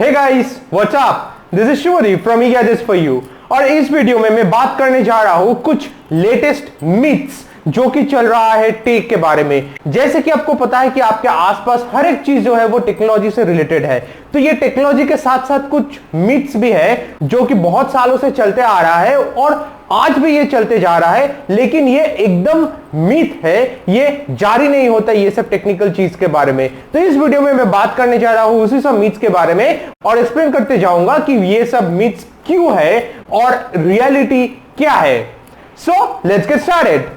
Hey guys, what's up? This is Shivri from e gadgets for you. और इस video में मैं बात करने जा रहा हूं कुछ लेटेस्ट मिथ्स जो कि चल रहा है टेक के बारे में। जैसे कि आपको पता है कि आपके आसपास हर एक चीज जो है वो टेक्नोलॉजी से रिलेटेड है, तो ये टेक्नोलॉजी के साथ साथ कुछ मिथ्स भी है जो कि बहुत सालों से चलते आ रहा है और आज भी ये चलते जा रहा है, लेकिन ये एकदम मिथ है, ये जारी नहीं होता ये सब टेक्निकल चीज के बारे में। तो इस वीडियो में मैं बात करने जा रहा हूं उसी सब मिथ्स के बारे में और एक्सप्लेन करते जाऊंगा कि ये सब मिथ्स क्यों है और रियलिटी क्या है। So let's get started.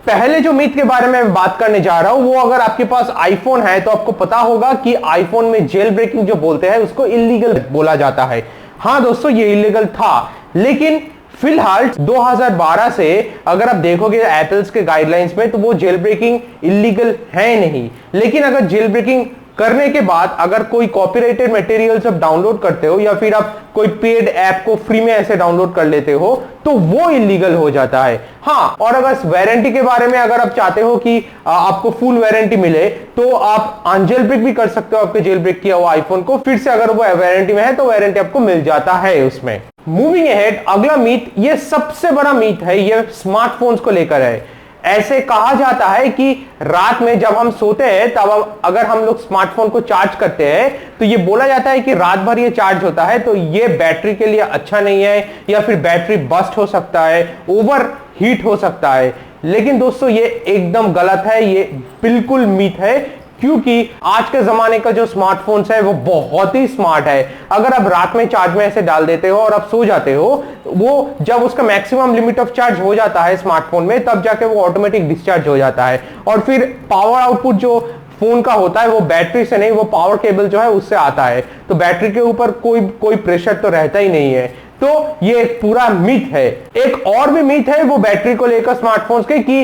पहले जो मिथ के बारे में बात करने जा रहा हूं वो, अगर आपके पास आईफोन है तो आपको पता होगा कि आईफोन में जेल ब्रेकिंग जो बोलते हैं उसको इलीगल बोला जाता है। हाँ दोस्तों, ये इलीगल था, लेकिन फिलहाल 2012 से अगर आप देखोगे एप्पल्स के गाइडलाइंस में तो वो जेल ब्रेकिंग इलीगल है नहीं। लेकिन अगर जेल ब्रेकिंग करने के बाद अगर कोई कॉपीराइटेड मटेरियल्स आप डाउनलोड करते हो या फिर आप कोई पेड ऐप को फ्री में ऐसे डाउनलोड कर लेते हो तो वो इलीगल हो जाता है। हाँ, और अगर वारंटी के बारे में अगर आप चाहते हो कि आपको फुल वारंटी मिले तो आप अनजेल ब्रेक भी कर सकते हो आपके जेल ब्रेक किया हुआ आईफोन को, फिर से अगर वो वारंटी में है तो वारंटी आपको मिल जाता है उसमें। मूविंग अहेड, अगला मीथ, ये सबसे बड़ा मीथ है, ये स्मार्टफोन्स को लेकर है। ऐसे कहा जाता है कि रात में जब हम सोते हैं तब अगर हम लोग स्मार्टफोन को चार्ज करते हैं तो ये बोला जाता है कि रात भर ये चार्ज होता है तो ये बैटरी के लिए अच्छा नहीं है या फिर बैटरी बस्ट हो सकता है, ओवर हीट हो सकता है। लेकिन दोस्तों ये एकदम गलत है, ये बिल्कुल मिथ है, क्योंकि आज के जमाने का जो स्मार्टफोन्स है वो बहुत ही स्मार्ट है। अगर आप रात में चार्ज में ऐसे डाल देते हो और आप सो जाते हो, वो जब उसका मैक्सिमम लिमिट ऑफ चार्ज हो जाता है स्मार्टफोन में तब जाके वो ऑटोमेटिक डिस्चार्ज हो जाता है और फिर पावर आउटपुट जो फोन का होता है वो बैटरी से नहीं, वो पावर केबल जो है उससे आता है, तो बैटरी के ऊपर कोई प्रेशर तो रहता ही नहीं है। तो ये एक पूरा मिथ है। एक और भी मिथ है वो बैटरी को लेकर स्मार्टफोन्स के कि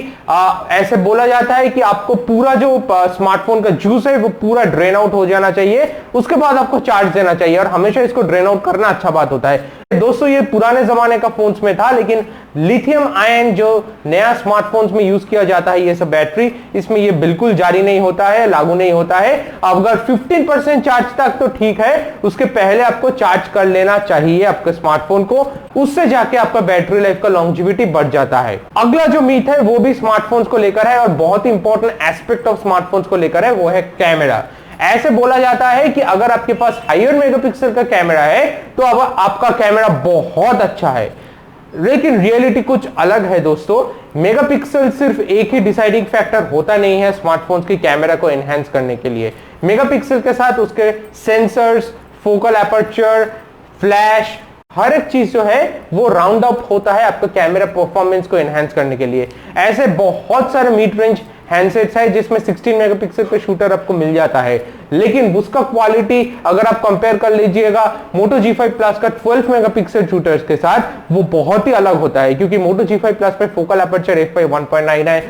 ऐसे बोला जाता है कि आपको पूरा जो स्मार्टफोन का जूस है वो पूरा ड्रेन आउट हो जाना चाहिए, उसके बाद आपको चार्ज देना चाहिए और हमेशा इसको ड्रेन आउट करना अच्छा बात होता है। दोस्तों ये पुराने जमाने का फोन्स में था, लेकिन लिथियम आयन जो नया स्मार्टफोन्स में यूज किया जाता है ये सब बैटरी, इसमें ये बिल्कुल जारी नहीं होता है, लागू नहीं होता है। अगर 15% चार्ज तक तो ठीक है, उसके पहले आपको चार्ज कर लेना चाहिए आपके स्मार्टफोन को, उससे जाके आपका बैटरी लाइफ का लॉन्जिविटी बढ़ जाता है। अगला जो मिथ है वो भी स्मार्टफोन्स को लेकर है और बहुत ही इंपॉर्टेंट एस्पेक्ट ऑफ स्मार्टफोन्स को लेकर है, वो है कैमरा। ऐसे बोला जाता है कि अगर आपके पास हायर मेगापिक्सल का कैमरा है तो अब आपका कैमरा बहुत अच्छा है, लेकिन रियलिटी कुछ अलग है दोस्तों। मेगापिक्सल सिर्फ एक ही डिसाइडिंग फैक्टर होता नहीं है स्मार्टफोन्स की कैमरा को एनहांस करने के लिए। मेगापिक्सल के साथ उसके सेंसर्स, फोकल एपर्चर, फ्लैश, हर एक चीज जो है वो राउंड अप होता है आपका कैमरा परफॉर्मेंस को एनहांस करने के लिए। ऐसे बहुत सारे मिड रेंज हैंडसेट्स है जिसमें 16 मेगापिक्सल का शूटर आपको मिल जाता है, लेकिन उसका क्वालिटी अगर आप कंपेयर कर लीजिएगा Moto G5 Plus का 12 मेगापिक्सल शूटर्स के साथ, वो बहुत ही अलग होता है, क्योंकि Moto G5 Plus पे फोकल एपर्चर f/1.9 है,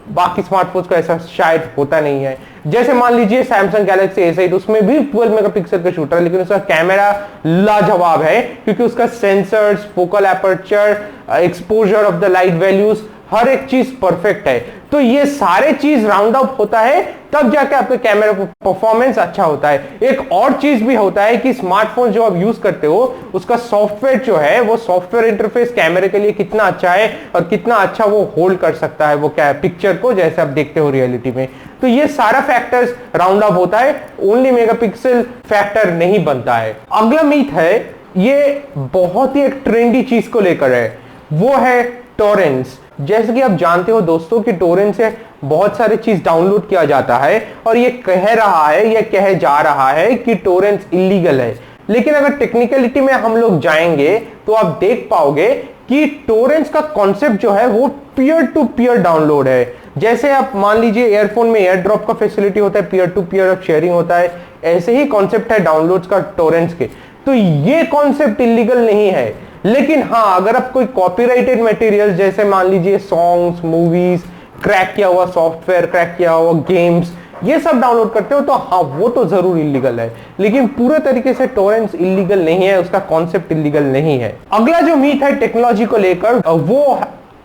बाकी स्मार्टफोन्स को ऐसा शायद होता नहीं है। जैसे मान लीजिए Samsung Galaxy S8, उसमें भी 12 मेगापिक्सल का शूटर, लेकिन उसका कैमरा लाजवाब है क्योंकि उसका sensors, focal aperture, exposure of the light values, हर एक चीज परफेक्ट है। तो ये सारे चीज राउंड अप होता है तब जाके आपका कैमरा परफॉर्मेंस अच्छा होता है। एक और चीज भी होता है कि स्मार्टफोन जो आप यूज करते हो उसका सॉफ्टवेयर जो है वो सॉफ्टवेयर इंटरफेस कैमरे के लिए कितना अच्छा है और कितना अच्छा वो होल्ड कर सकता है वो क्या पिक्चर को, जैसे आप देखते हो रियलिटी में। तो ये सारा फैक्टर्स राउंड अप होता है, ओनली मेगापिक्सल फैक्टर नहीं बनता है। अगला मीथ है, ये बहुत ही एक ट्रेंडी चीज को लेकर है, वो है टॉरेंट्स। जैसे कि आप जानते हो दोस्तों कि टोरेंट से बहुत सारी चीज डाउनलोड किया जाता है और ये कह रहा है, ये कहे जा रहा है कि टोरेंट्स इलीगल है, लेकिन अगर टेक्निकलिटी में हम लोग जाएंगे तो आप देख पाओगे कि टोरेंट्स का कॉन्सेप्ट जो है वो पीयर टू पीयर डाउनलोड है। जैसे आप मान लीजिए एयरफोन में एयर ड्रॉप का फैसिलिटी होता है, peer to peer of sharing होता है, ऐसे ही कॉन्सेप्ट है डाउनलोड्स का टोरेंट्स के। तो ये कॉन्सेप्ट इलीगल नहीं है, लेकिन हाँ अगर आप कोई कॉपीराइटेड मटेरियल जैसे मान लीजिए सॉन्ग्स, मूवीज, क्रैक किया हुआ सॉफ्टवेयर, क्रैक किया हुआ गेम्स, ये सब डाउनलोड करते हो तो हाँ वो तो जरूर इलीगल है, लेकिन पूरे तरीके से टोरेंट्स इलीगल नहीं है, उसका कॉन्सेप्ट इलीगल नहीं है। अगला जो मीथ है टेक्नोलॉजी को लेकर वो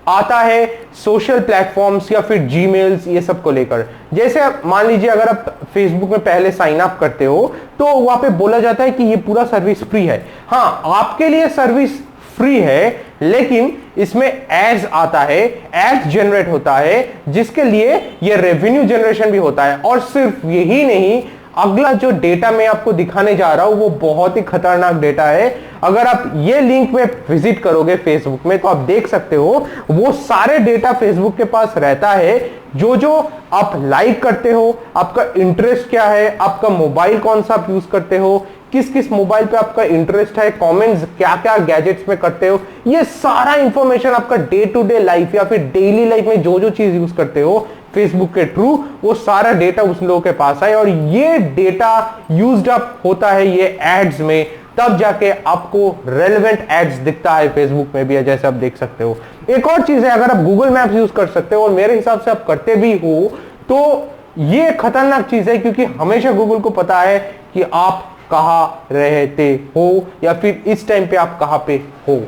आता है सोशल प्लेटफॉर्म्स या फिर जीमेल्स ये सब को लेकर। जैसे मान लीजिए अगर आप फेसबुक में पहले साइन अप करते हो तो वहां पे बोला जाता है कि ये पूरा सर्विस फ्री है। हाँ, आपके लिए सर्विस फ्री है, लेकिन इसमें एड्स आता है, एड्स जनरेट होता है, जिसके लिए ये रेवेन्यू जनरेशन भी होता है। और सिर्फ यही नहीं, अगला जो डेटा मैं आपको दिखाने जा रहा हूं वो बहुत ही खतरनाक डेटा है। अगर आप ये लिंक में विजिट करोगे फेसबुक में तो आप देख सकते हो वो सारे डेटा फेसबुक के पास रहता है। जो जो आप लाइक करते हो, आपका इंटरेस्ट क्या है, आपका मोबाइल कौन सा आप यूज करते हो, किस किस मोबाइल पे आपका इंटरेस्ट है, कमेंट्स क्या क्या गैजेट्स में करते हो, ये सारा इंफॉर्मेशन आपका डे टू डे लाइफ या फिर डेली लाइफ में जो जो चीज यूज करते हो फेसबुक के थ्रू, वो सारा डेटा उस लोगों के पास है। और ये डेटा यूज्ड अप होता है ये एड्स में, तब जाके आपको रेलेवेंट एड्स दिखता है फेसबुक में भी, जैसे आप देख सकते हो। एक और चीज है, अगर आप गूगल मैप्स यूज कर सकते हो और मेरे हिसाब से आप करते भी हो, तो ये खतरनाक चीज है, क्योंकि हमेशा गूगल को पता है कि आप कहां रहते हो या फिर इस टाइम पे आप कहां पे हो।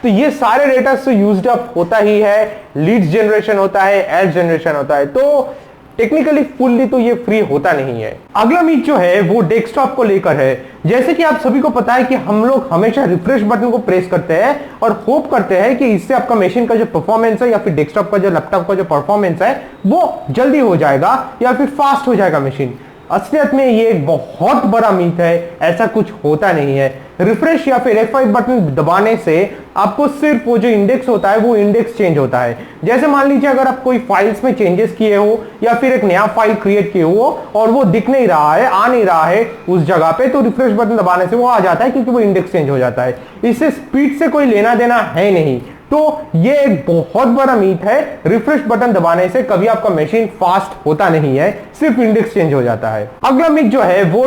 तो ये सारे डेटा से यूज्ड अप होता ही है, लीड्स जनरेशन होता है, एड जनरेशन होता है। तो टेक्निकली फुल्ली तो ये फ्री होता नहीं है। अगला मीथ जो है वो डेस्कटॉप को लेकर है। जैसे कि आप सभी को पता है कि हम लोग हमेशा रिफ्रेश बटन को प्रेस करते हैं और होप करते हैं कि इससे आपका मशीन का जो परफॉर्मेंस है या फिर डेस्कटॉप का जो लैपटॉप का जो परफॉर्मेंस है वो जल्दी हो जाएगा या फिर फास्ट हो जाएगा मशीन। असलियत में ये एक बहुत बड़ा मीथ है, ऐसा कुछ होता नहीं है। रिफ्रेश या फिर F5 बटन दबाने से आपको सिर्फ वो जो इंडेक्स होता है वो इंडेक्स चेंज होता है। जैसे मान लीजिए अगर आप कोई फाइल्स में चेंजेस किए हो या फिर एक नया फाइल क्रिएट किए हो और वो दिख नहीं रहा है, आ नहीं रहा है उस जगह पे, तो रिफ्रेश बटन दबाने से वो आ जाता है, क्योंकि वो इंडेक्स चेंज हो जाता है। इससे स्पीड से कोई लेना देना है नहीं। तो ये एक बहुत बड़ा मीथ है, रिफ्रेश बटन दबाने से कभी आपका मशीन फास्ट होता नहीं है, सिर्फ इंडेक्स चेंज हो जाता है। अगला मीथ जो है वो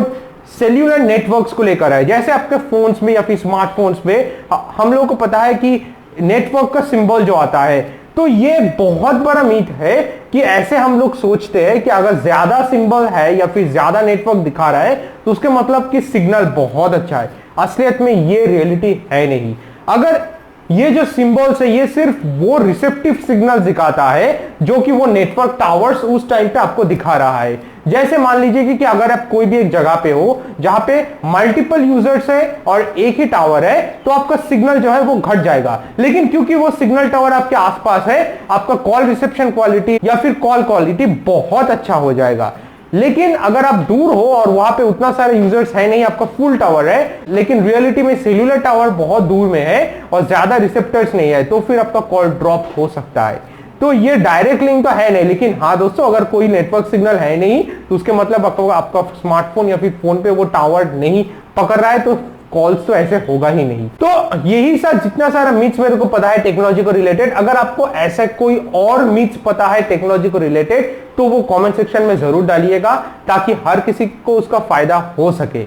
सेल्यूलर नेटवर्क्स को लेकर है। जैसे आपके फोन्स में या फिर स्मार्टफोन्स में हम लोगों को पता है कि नेटवर्क का सिंबल जो आता है, तो ये बहुत बड़ा मीथ है कि ऐसे हम लोग सोचते हैं कि अगर ज्यादा सिंबल है या फिर ज्यादा नेटवर्क दिखा रहा है तो उसके मतलब कि सिग्नल बहुत अच्छा है। असलियत में ये रियलिटी है नहीं। अगर ये जो सिंबल्स है ये सिर्फ वो रिसेप्टिव सिग्नल दिखाता है जो कि वो नेटवर्क टावर्स उस टाइम पे आपको दिखा रहा है। जैसे मान लीजिए कि अगर आप कोई भी एक जगह पे हो जहां पे मल्टीपल यूजर्स है और एक ही टावर है, तो आपका सिग्नल जो है वो घट जाएगा। लेकिन क्योंकि वो सिग्नल टावर आपके आसपास है, आपका कॉल रिसेप्शन क्वालिटी या फिर कॉल क्वालिटी बहुत अच्छा हो जाएगा। लेकिन अगर आप दूर हो और वहां पे उतना सारे यूजर्स है नहीं, आपका फुल टावर है, लेकिन रियलिटी में सेल्यूलर टावर बहुत दूर में है और ज्यादा रिसेप्टर्स नहीं है, तो फिर आपका कॉल ड्रॉप हो सकता है। तो ये डायरेक्ट लिंक तो है नहीं। लेकिन हाँ दोस्तों, अगर कोई नेटवर्क सिग्नल है नहीं तो उसके मतलब आपका स्मार्टफोन या फिर फोन पे वो टावर नहीं पकड़ रहा है, तो कॉल्स तो ऐसे होगा ही नहीं। तो यही सब जितना सारा मिथ्स मेरे को पता है टेक्नोलॉजी को रिलेटेड। अगर आपको ऐसा कोई और मिथ्स पता है टेक्नोलॉजी को रिलेटेड तो वो कमेंट सेक्शन में जरूर डालिएगा, ताकि हर किसी को उसका फायदा हो सके।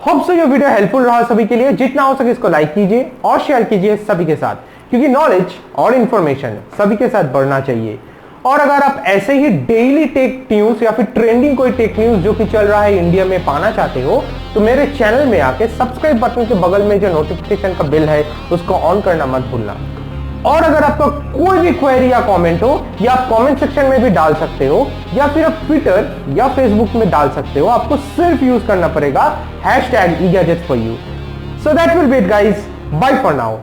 होप सो ये वीडियो हेल्पफुल रहा सभी के लिए। जितना हो सके इसको लाइक कीजिए और शेयर कीजिए सभी के साथ, क्योंकि नॉलेज और इंफॉर्मेशन सभी के साथ बढ़ना चाहिए। और अगर आप ऐसे ही डेली टेक न्यूज या फिर ट्रेंडिंग कोई टेक न्यूज जो कि चल रहा है इंडिया में पाना चाहते हो, तो मेरे चैनल में आके सब्सक्राइब बटन के बगल में जो नोटिफिकेशन का बेल है उसको ऑन करना मत भूलना। और अगर आपका कोई भी क्वेरी या कमेंट हो, या आप कमेंट सेक्शन में भी डाल सकते हो, या फिर आप ट्विटर या फेसबुक में डाल सकते हो। आपको सिर्फ यूज करना पड़ेगा #eGadgetsForYou। So that will be it guys. Bye for now.